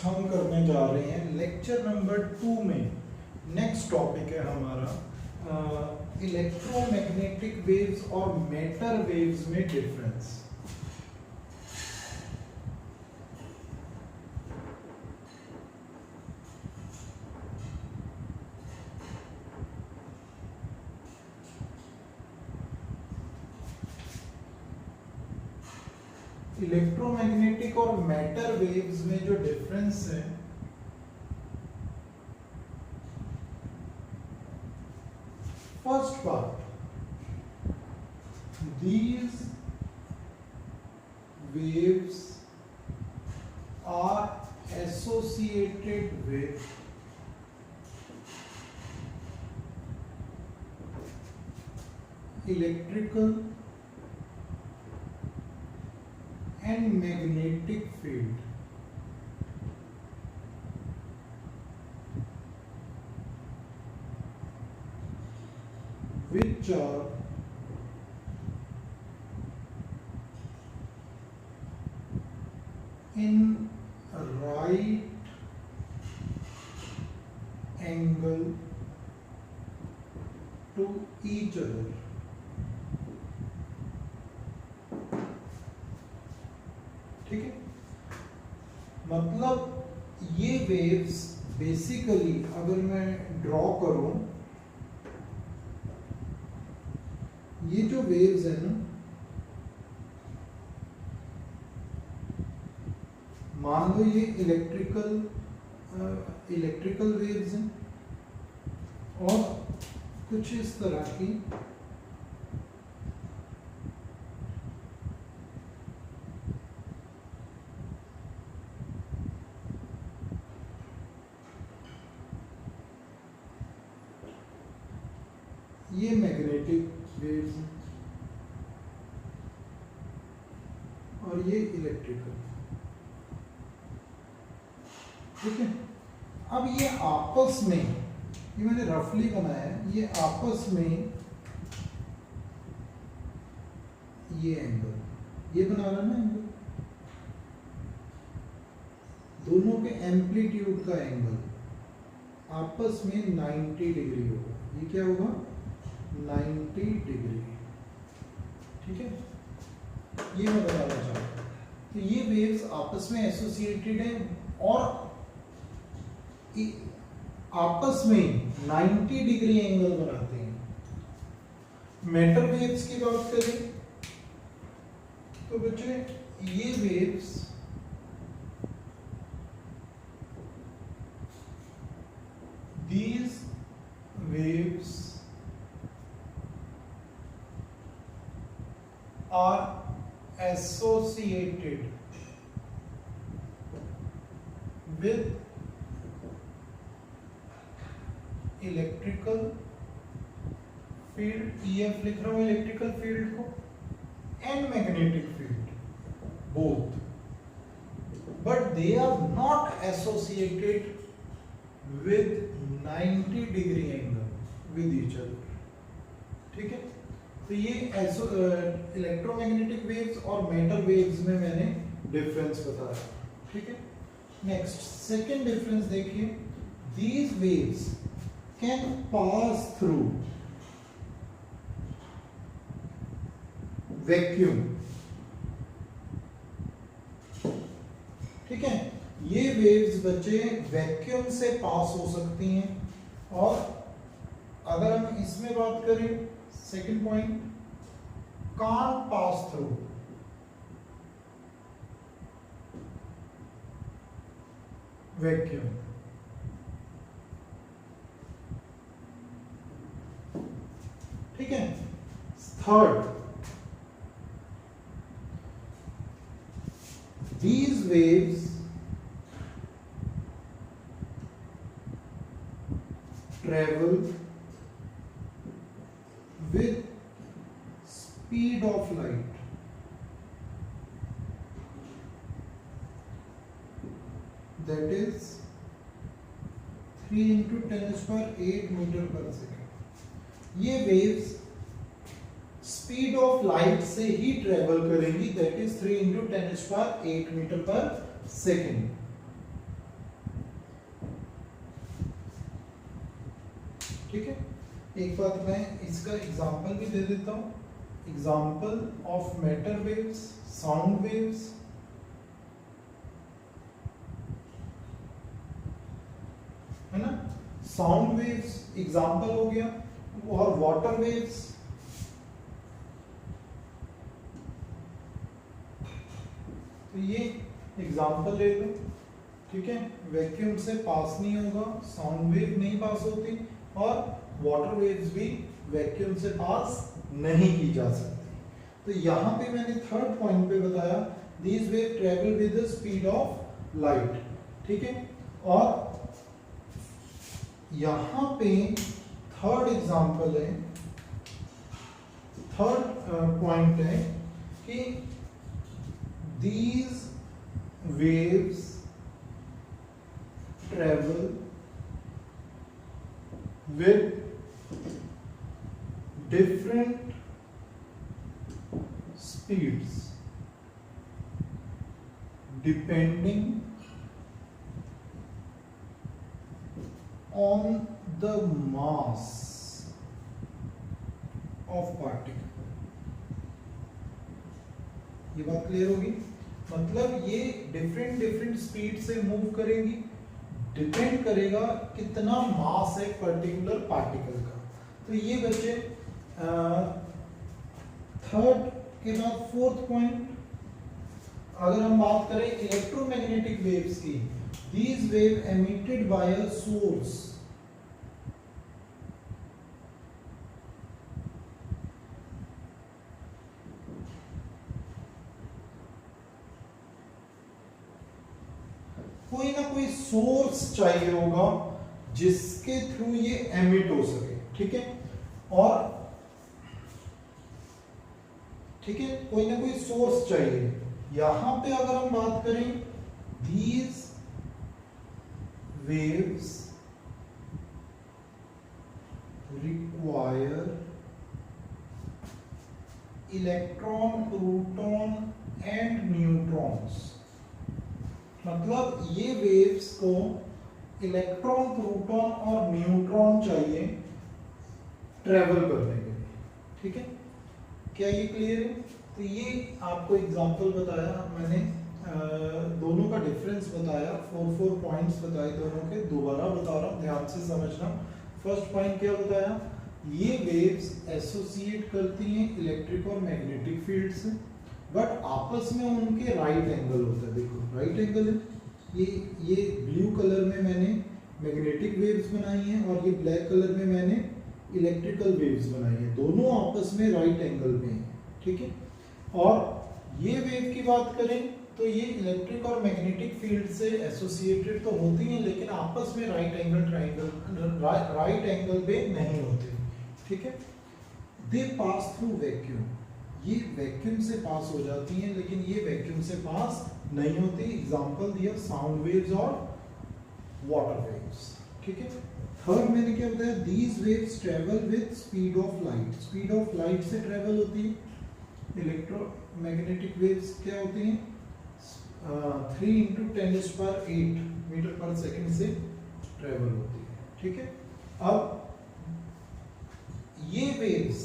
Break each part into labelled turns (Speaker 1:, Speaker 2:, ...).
Speaker 1: हम करने जा रहे हैं लेक्चर नंबर 2 में। नेक्स्ट टॉपिक है हमारा इलेक्ट्रोमैग्नेटिक वेव्स और मैटर वेव्स में डिफरेंस। इलेक्ट्रोमैग्नेटिक और मैटर वेव्स में जो डिफरेंस है first part, these waves are associated with electrical and magnetic field. Which are in right angle to each other. ठीक है, मतलब ये वेव्स बेसिकली अगर मैं ड्रॉ करूं, ये जो वेव्स है ना, मान लो ये इलेक्ट्रिकल वेव्स हैं और कुछ इस तरह की ये मैग्नेटिक वेव्स हैं और ये इलेक्ट्रिकल। ठीक है, अब ये आपस में, ये मैंने रफली बनाया है, ये आपस में ये एंगल, ये बना रहा ना एंगल, दोनों के एम्पलीट्यूड का एंगल आपस में 90 डिग्री होगा। ये क्या होगा? 90 डिग्री। ठीक है, ये मैं बताना चाहता हूं। तो ये वेव्स आपस में एसोसिएटेड है और आपस में 90 डिग्री एंगल बनाते हैं। मैटर वेव्स की बात करें तो बच्चे ये waves these waves are associated with electrical field, EF लिख रहा हूं इलेक्ट्रिकल फील्ड को, and magnetic field, both, but they are not associated with 90 degree angle with each other. ठीक है, तो ये इलेक्ट्रोमैग्नेटिक वेव्स और मैटर वेव्स में मैंने डिफरेंस बताया। ठीक है, नेक्स्ट सेकेंड डिफरेंस देखिए, these waves can pass through vacuum। ठीक है, ये वेव्स बच्चे वैक्यूम से पास हो सकती हैं। और अगर हम इसमें बात करें, second point, can't pass through vacuum। ठीक है, third, these waves travel with speed of light, that is 3 × 10⁸ metre पर सेकेंड। ये वेव्स स्पीड ऑफ लाइट से ही ट्रेवल करेंगी, दैट इज 3 × 10⁸ मीटर पर सेकेंड। ठीक है, एक बात मैं इसका एग्जांपल भी दे देता हूँ। Example of matter waves, sound waves. है ना, साउंड वेव्स एग्जांपल हो गया, और वाटर वेव्स। तो ये एग्जांपल ले लो, ठीक है। वैक्यूम से पास नहीं होगा, साउंड वेव नहीं पास होती, और वाटर वेव्स भी वैक्यूम से पास नहीं की जा सकती। तो यहां पे मैंने थर्ड पॉइंट पे बताया, these wave travel with the speed of light, ठीक है। और यहां पे थर्ड एग्जांपल है, थर्ड पॉइंट है कि these waves travel with different speeds depending on the mass of particle। ये बात क्लियर होगी? मतलब ये डिफरेंट स्पीड से मूव करेंगी, डिपेंड करेगा कितना मास है पर्टिकुलर पार्टिकल का। तो ये बच्चे थर्ड के बाद फोर्थ पॉइंट, अगर हम बात करें इलेक्ट्रोमैग्नेटिक वेव्स की, these wave emitted by a source, कोई ना कोई सोर्स चाहिए होगा जिसके थ्रू ये एमिट हो सके, ठीक है। और ठीक है, कोई ना कोई सोर्स चाहिए। यहां पे अगर हम बात करें, these waves require electron, proton and neutrons. मतलब ये वेव्स को इलेक्ट्रॉन, प्रोटॉन और न्यूट्रॉन चाहिए ट्रेवल करने के लिए, ठीक है। क्या ये क्लियर है? तो ये आपको एग्जांपल बताया मैंने, दोनों का डिफरेंस बताया, 4 पॉइंट्स बताए दोनों के, दोबारा बता रहा हूँ, ध्यान से समझना। फर्स्ट पॉइंट क्या बताया, ये वेव्स एसोसिएट करती हैं इलेक्ट्रिक और मैग्नेटिक फील्ड से, बट आपस में उनके राइट एंगल होता है। देखो राइट एंगल है, ये ब्लू कलर में मैंने मैग्नेटिक वेव्स बनाई हैं, और ये ब्लैक कलर में मैंने इलेक्ट्रिकल वेव्स बनाई हैं, दोनों आपस में राइट एंगल में हैं, ठीक है। और ये वेव की बात करें तो ये इलेक्ट्रिक और मैग्नेटिक फील्ड से एसोसिएटेड तो होती हैं, लेकिन आपस में right angle triangle, right angle पे नहीं होते, ठीक है। दे पास थ्रू वैक्यूम, ये वैक्यूम से पास हो जाती हैं, लेकिन ये वैक्यूम से पास नहीं होती। एग्जांपल दिया साउंड वेव्स और वाटर वेव्स, ठीक है। थर्ड मैंने क्या बताया, these waves travel with speed of light, speed of light से ट्रेवल होती है। इलेक्ट्रोमैग्नेटिक वेव्स क्या होती हैं, 3 × 10⁸ मीटर पर सेकंड से ट्रेवल होती है, ठीक है। अब ये वेव्स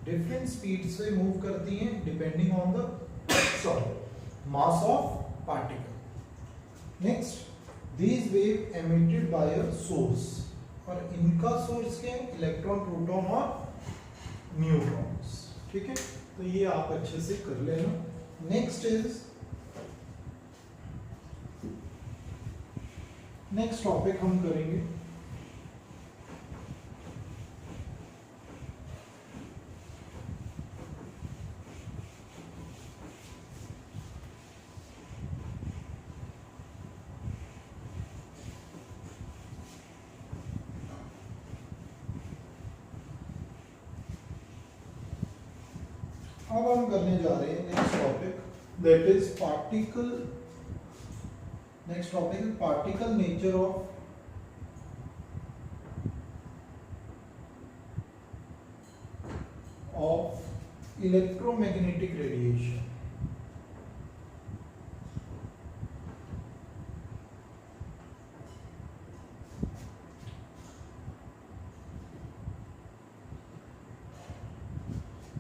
Speaker 1: डिफरेंट स्पीड से मूव करती हैं depending on the mass of particle. Next, these wave emitted by a source, और इनका सोर्स क्या है, इलेक्ट्रॉन, प्रोटॉन और न्यूट्रॉन्स, ठीक है। तो ये आप अच्छे से कर लेना। नेक्स्ट टॉपिक हम करेंगे अब हम करने जा रहे हैं next topic, that is particle. Next topic is particle nature of electromagnetic radiation.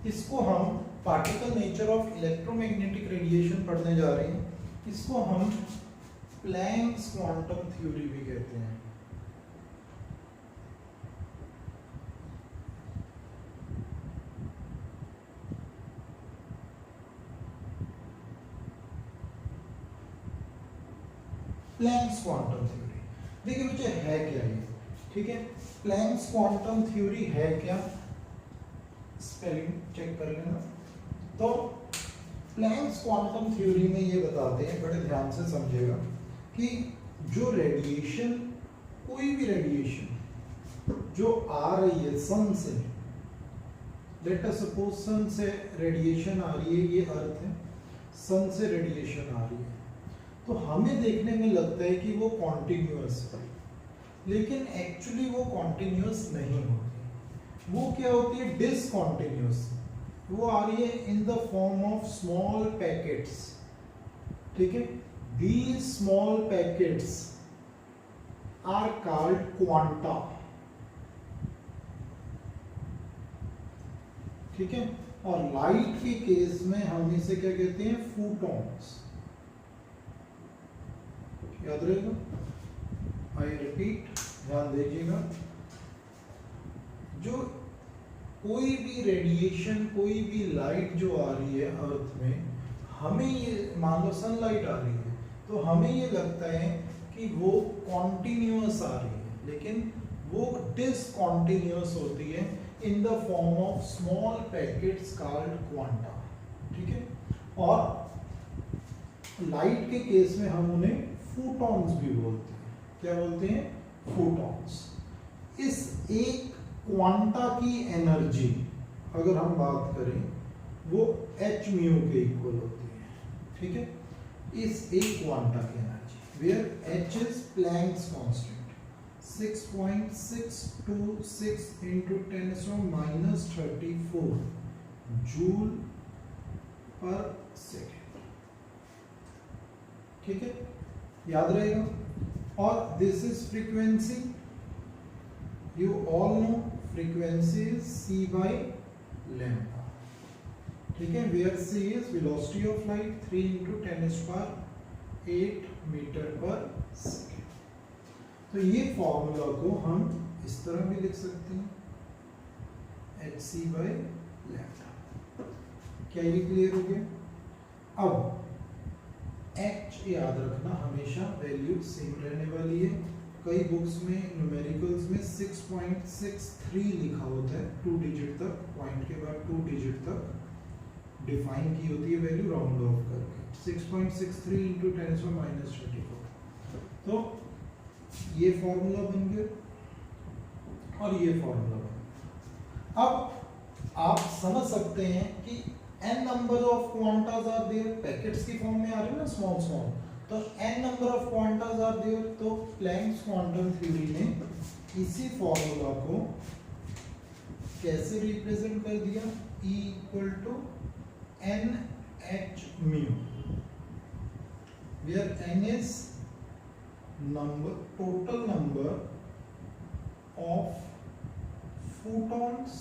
Speaker 1: इसको हम particle nature of electromagnetic radiation पढ़ने जा रहे हैं। इसको हम प्लैंक्स क्वांटम थ्योरी भी कहते हैं। प्लैंक्स क्वांटम थ्योरी, देखिए बच्चे है क्या ये, ठीक है। प्लैंक्स क्वांटम थ्योरी है क्या, स्पेलिंग चेक कर लेना। तो प्लैंक्स क्वांटम थ्योरी में ये बताते हैं, बड़े ध्यान से समझेगा, कि जो रेडिएशन, कोई भी रेडिएशन जो आ रही है सन से, लेट अस सपोज सन से रेडिएशन आ रही है, ये अर्थ है, सन से रेडिएशन आ रही है, तो हमें देखने में लगता है कि वो कॉन्टिन्यूअस है, लेकिन एक्चुअली वो कॉन्टिन्यूअस नहीं होती। वो क्या होती है, डिसकॉन्टिन्यूअस। वो आ रही है in the form of small packets, ठीक है। These small packets are called quanta, ठीक है। और लाइट के केस में हम इसे क्या कहते हैं, फोटॉन्स। याद रहेगा, आई रिपीट, ध्यान दीजिएगा। जो कोई भी रेडिएशन, कोई भी लाइट जो आ रही है अर्थ में, हमें ये, मान लो सनलाइट आ रही है, तो हमें ये लगता है कि वो कॉन्टिन्यूअस आ रही है, लेकिन वो डिसकॉन्टिन्यूअस होती है in the form of small packets called quanta, ठीक है। और लाइट के केस में हम उन्हें फोटॉन्स भी बोलते हैं। क्या बोलते हैं, फोटॉन्स। इस एक क्वांटा की एनर्जी अगर हम बात करें, वो h म्यू के इक्वल होती है, ठीक है। इस एक क्वांटा की energy, where h is Planck's constant, 6.626 into 10⁻⁻34 joule per second, ठीक है, याद रहेगा। और this is frequency, you all know frequency is c by lambda, ठीक है। where c is velocity of light, 3 into 10⁸8 metre पर सेकेंड। तो ये फॉर्मूला को हम इस तरह भी लिख सकते हैं, hc by lambda। क्या ये क्लियर हो गया? अब h याद रखना, हमेशा वैल्यू सेम रहने वाली है। कई बुक्स में न्यूमेरिकल्स में 6.63 लिखा होता है, 2 डिजिट तक, पॉइंट के बाद 2 डिजिट तक डिफाइन की होती है वैल्यू राउंड ऑफ करके, 6.63 into 10⁻⁻34। तो ये फॉर्मूला बन गया और ये फॉर्मूला बन गया। अब आप समझ सकते हैं कि n number of quantas are there, packets की फॉर्म में आ रहे हैं ना, स्मॉल स्मॉल, तो n number of quantas are there. तो प्लैंक्स क्वांटम थ्योरी ने इसी फॉर्मूला को कैसे रिप्रेजेंट कर दिया, E equal to NH mu, where n is number, total number of photons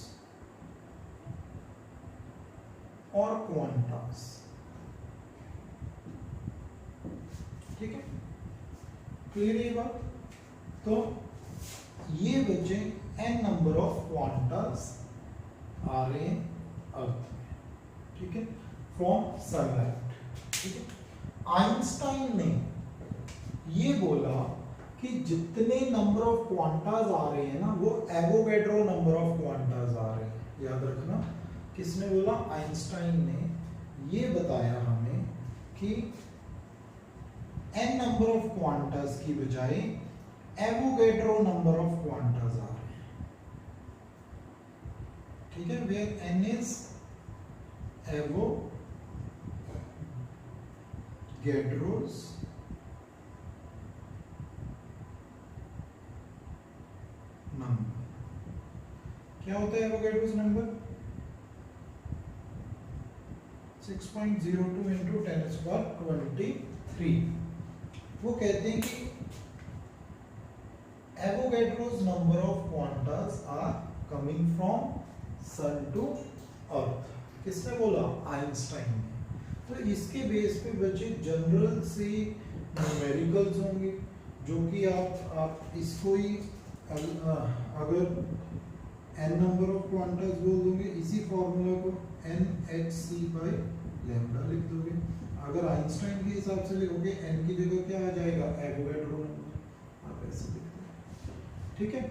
Speaker 1: or quantas, ठीक है, क्लियर ये बात। तो ये बचे n नंबर ऑफ क्वांटास आ रहे हैं अर्थ में, ठीक है, फ्रॉम सनलाइट, ठीक है। आइंस्टाइन ने ये बोला कि जितने नंबर ऑफ क्वांटास आ रहे हैं ना, वो एवोगैड्रो नंबर ऑफ क्वांटास आ रहे हैं। याद रखना, किसने बोला, आइंस्टाइन ने ये बताया हमें कि n नंबर ऑफ क्वांटास की बजाय एवोगैड्रो नंबर ऑफ क्वांटास आ रहे हैं, ठीक है, where n is Avogadro's number. क्या होता है एवोगैड्रोस नंबर, 6.02 into 10⁻23। वो कहते हैं कि Avogadro's number of quantas are coming from sun to earth। किसने बोला? आइंस्टाइन ने। तो इसके बेस पे बच्चे जनरल से न्यूमेरिकल्स होंगे, जो कि आप इसको ही अगर n नंबर ऑफ क्वांटास बोल दोगे, इसी फॉर्मूला को NhC/λ लिख दोगे। अगर आइंस्टाइन के हिसाब से लिखोगे n की जगह क्या आ जाएगा? एवोगाड्रो नंबर, आप ऐसे लिख दो। ठीक है,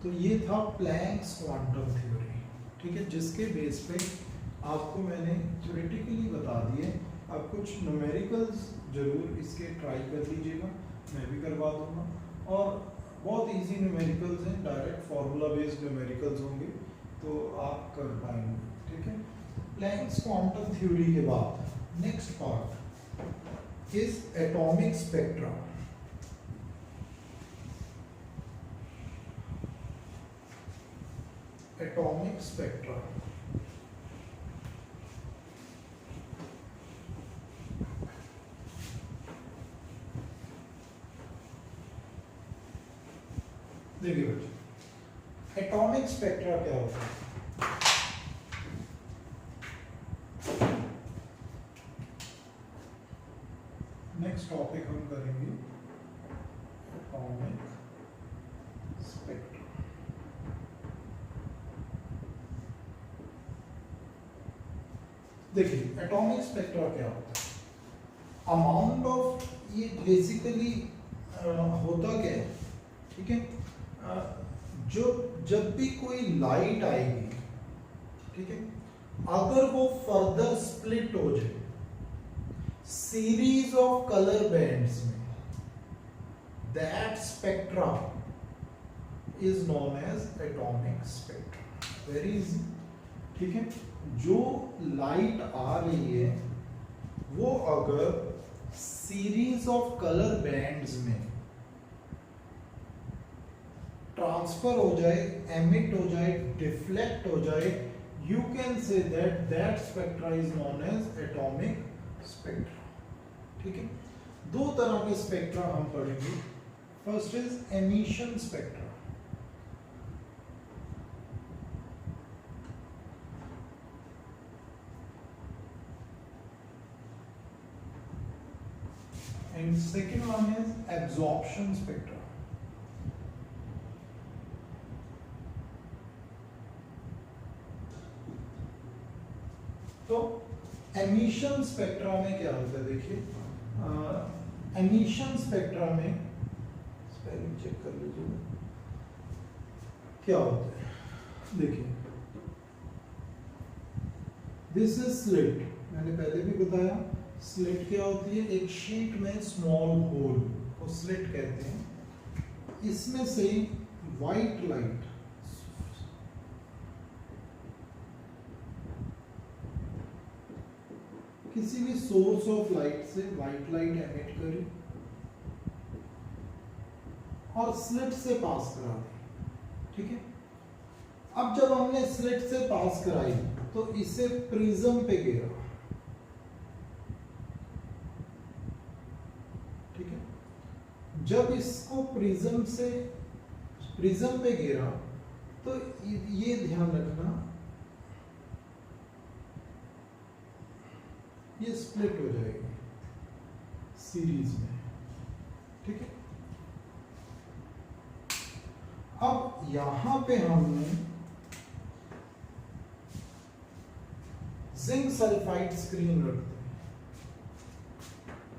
Speaker 1: तो ये था प्लैंक्स क्वांटम थ्योरी। ठीक है, जिसके बेस पे आपको मैंने थ्योरेटिकली बता दिए। आप कुछ न्यूमेरिकल्स जरूर इसके ट्राई कर लीजिएगा, मैं भी करवा दूंगा। और बहुत इजी न्यूमेरिकल्स हैं, डायरेक्ट फार्मूला बेस्ड न्यूमेरिकल्स होंगे, तो आप कर पाएंगे। ठीक है, प्लैंक्स क्वांटम थ्योरी के बाद next part is atomic spectra. Atomic spectra देखिए बच्चों, एटॉमिक स्पेक्ट्रा क्या होता है? नेक्स्ट टॉपिक हम करेंगे एटॉमिक स्पेक्ट्रा। देखिए एटॉमिक स्पेक्ट्रा क्या होता है? अमाउंट ऑफ, ये बेसिकली होता क्या है? ठीक है, जो जब भी कोई लाइट आएगी, ठीक है, अगर वो फर्दर स्प्लिट हो जाए सीरीज ऑफ कलर बैंड्स में, that spectra is known as atomic spectra. Very easy. ठीक है, जो लाइट आ रही है वो अगर सीरीज ऑफ कलर बैंड्स में ट्रांसफर हो जाए, एमिट हो जाए, डिफ्लेक्ट हो जाए, you can say that spectra is known as atomic spectra. ठीक है, दो तरह के स्पेक्ट्रा हम पढ़ेंगे। First is emission spectra. And second one is absorption spectra. तो एमिशन स्पेक्ट्रा में क्या होता है? देखिए, एमिशन स्पेक्ट्रा में स्पेलिंग चेक कर लीजिए क्या होता है। देखिए, दिस इज स्लिट। मैंने पहले भी बताया स्लिट क्या होती है? एक शीट में स्मॉल होल को स्लिट कहते हैं। इसमें से व्हाइट लाइट किसी भी सोर्स ऑफ लाइट से व्हाइट लाइट एमिट करी और स्लिट से पास करा दी। ठीक है, अब जब हमने स्लिट से पास कराई तो इसे प्रिज्म पे गिरा। ठीक है, जब इसको प्रिज्म पे गिरा तो ये ध्यान रखना, ये स्प्लिट हो जाएगी सीरीज में। ठीक है, अब यहां पे हमने जिंक सल्फाइड स्क्रीन रखते हैं।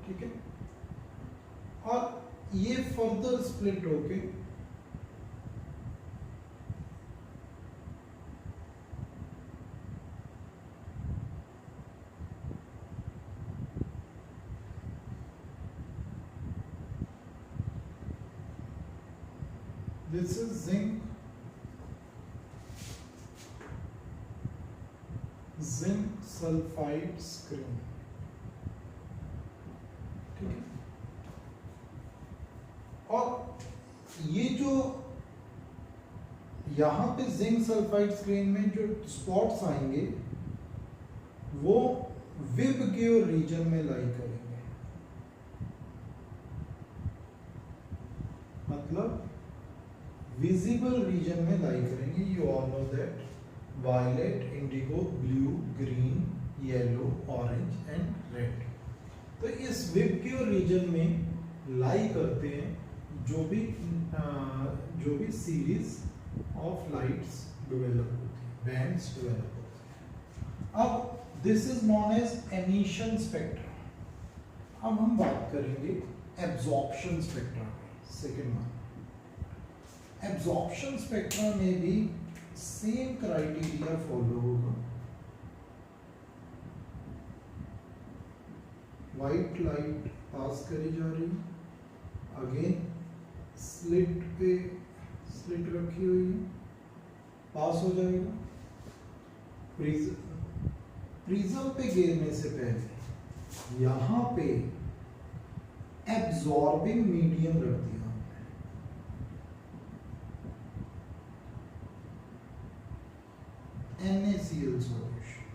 Speaker 1: ठीक है, और ये फर्दर स्प्लिट होके this is zinc sulfide screen। ठीक है, और ये जो यहां पे जिंक सल्फाइड स्क्रीन में जो स्पॉट्स आएंगे वो विबग्योर रीजन में लाई करेंगे, मतलब विजिबल रीजन में लाई करेंगे। You all know that violet, indigo, blue, green, yellow, orange and red. तो इस विबग्योर रीजन में लाई करते हैं जो भी सीरीज ऑफ लाइट्स डेवलप होती है, बैंड्स डेवलप होते हैं। अब this is known as emission spectra. अब हम बात करेंगे एब्जॉर्प्शन स्पेक्ट्रा की, सेकेंड वन। एब्जॉर्प्शन स्पेक्ट्रा में भी सेम क्राइटेरिया फॉलो होगा। व्हाइट लाइट पास करी जा रही, अगेन स्लिट पे स्लिट रखी हुई है, पास हो जाएगा। प्रिज्म पे गिरने से पहले यहां पे एब्जॉर्बिंग मीडियम रख दिया हमने, NaCl solution.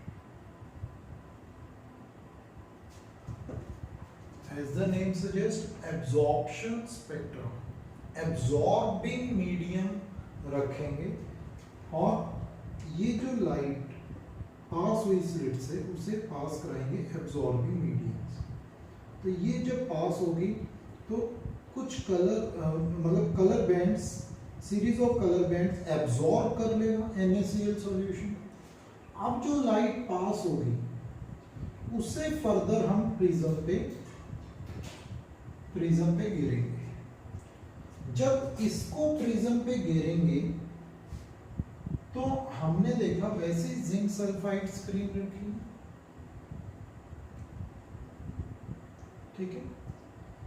Speaker 1: As the name suggests, absorption spectrum, absorbing medium रखेंगे और ये जो लाइट पास हुई स्लिट से उसे पास कराएंगे एब्जॉर्बिंग मीडियम से। तो ये जब पास होगी तो कुछ कलर मतलब colour bands, series of colour bands absorb कर लेगा NaCl सॉल्यूशन। अब जो लाइट पास होगी उससे फर्दर हम प्रिज्म पे गिरेंगे। जब इसको प्रिज्म पे गिरेंगे तो हमने देखा वैसे जिंक सल्फाइड स्क्रीन रखी, ठीक है।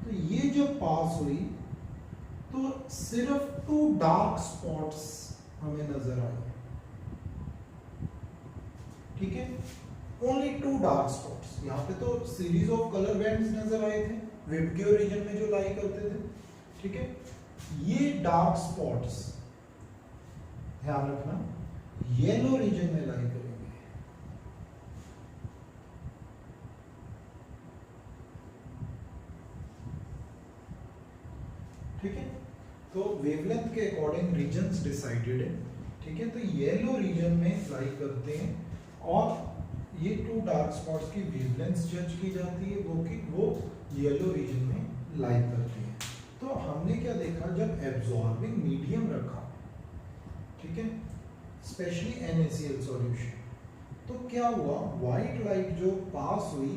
Speaker 1: तो ये जब पास हुई तो सिर्फ 2 डार्क स्पॉट्स हमें नजर आए, ठीक है। Only 2 dark spots. यहाँ पे तो सीरीज ऑफ कलर बैंड्स नजर आए थे विबग्योर रीजन में जो लाई करते थे, ठीक है। ये डार्क स्पॉट्स ध्यान रखना येलो रीजन में लाई करेंगे, ठीक है। तो वेवलेंथ के अकॉर्डिंग रीजन्स डिसाइडेड है, ठीक है। तो येलो रीजन में लाई करते हैं और ये 2 डार्क स्पॉट्स की वेवलेंथ जज की जाती है, वो येलो रीजन में लाई करती है। तो हमने क्या देखा, जब एब्जॉर्बिंग मीडियम रखा, ठीक है, स्पेशली NaCl सॉल्यूशन, तो क्या हुआ, व्हाइट लाइट जो पास हुई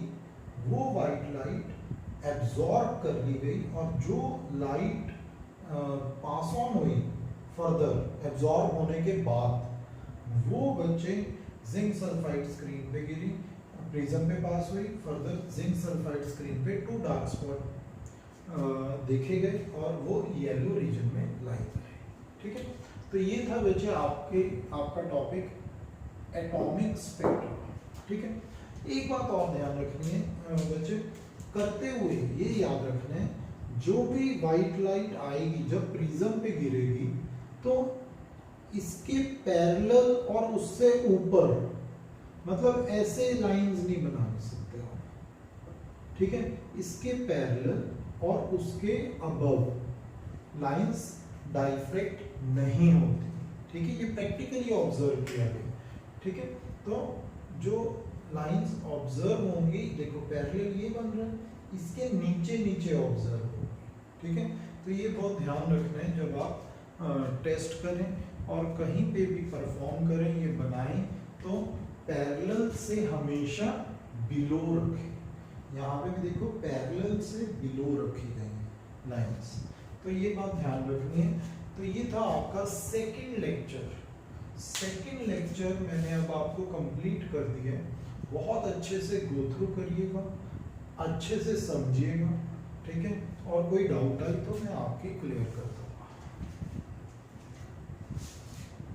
Speaker 1: वो व्हाइट लाइट एब्जॉर्ब कर ली गई और जो लाइट पास ऑन हुई फर्दर एब्जॉर्ब होने के बाद वो बच्चे जिंक सल्फाइड स्क्रीन पे गिरी, प्रिज्म पे पास हुई, फर्दर जिंक सल्फाइड स्क्रीन पे 2 डार्क स्पॉट देखे गए और वो येलो रीजन में लाई करे, ठीक है। तो ये था बच्चे आपका टॉपिक एटॉमिक स्पेक्ट्रम, ठीक है। एक बात और ध्यान रखनी है बच्चे, करते हुए ये याद रखना है, जो भी व्हाइट लाइट आएगी जब प्रिज्म पे गिरेगी तो इसके पैरेलल और उससे ऊपर, मतलब ऐसे लाइंस नहीं बना सकते हो, ठीक है। इसके पैरेलल और उसके अबव लाइंस डाइफ्रेक्ट नहीं होती, ठीक है। ये प्रैक्टिकली ऑब्जर्व किया गया, ठीक है। तो जो लाइंस ऑब्जर्व होंगी, देखो पैरेलल ये बन रहा है, इसके नीचे नीचे ऑब्जर्व होगी, ठीक है। तो ये बहुत ध्यान रखना है जब आप टेस्ट करें और कहीं पे भी परफॉर्म करें, ये बनाएं तो पैरेलल से हमेशा बिलो रखें। यहाँ पे भी देखो पैरेलल से बिलो रखी गई लाइंस, तो ये बात ध्यान रखनी है। तो ये था आपका सेकंड लेक्चर। सेकंड लेक्चर मैंने अब आपको कंप्लीट कर दिया है, बहुत अच्छे से गो थ्रू करिएगा, अच्छे से समझिएगा, ठीक है। और कोई डाउट आई तो मैं आपकी क्लियर करता हूँ।